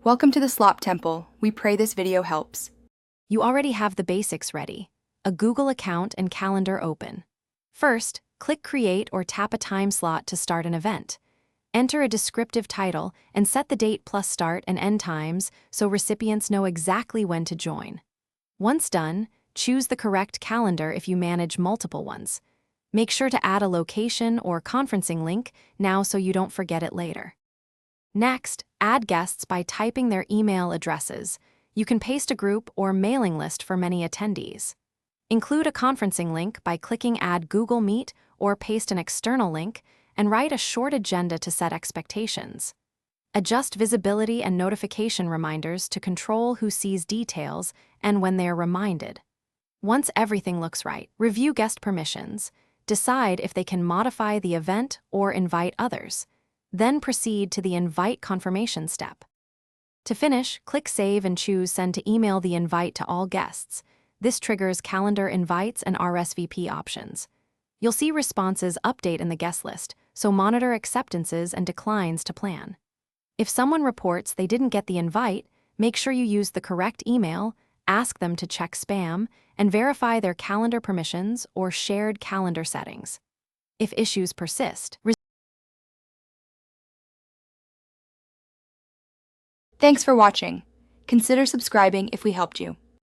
Welcome to the Slop Temple. We pray this video helps. You already have the basics ready: a Google account and calendar open. First, click Create or tap a time slot to start an event. Enter a descriptive title and set the date plus start and end times so recipients know exactly when to join. Once done, choose the correct calendar if you manage multiple ones. Make sure to add a location or conferencing link now so you don't forget it later. Next, add guests by typing their email addresses. You can paste a group or mailing list for many attendees. Include a conferencing link by clicking Add Google Meet or paste an external link, and write a short agenda to set expectations. Adjust visibility and notification reminders to control who sees details and when they are reminded. Once everything looks right, review guest permissions. Decide if they can modify the event or invite others. Then proceed to the invite confirmation step. To finish, click Save and choose Send to email the invite to all guests. This triggers calendar invites and RSVP options. You'll see responses update in the guest list, so monitor acceptances and declines to plan. If someone reports they didn't get the invite, make sure you use the correct email, ask them to check spam, and verify their calendar permissions or shared calendar settings. If issues persist, Thanks for watching. Consider subscribing if we helped you.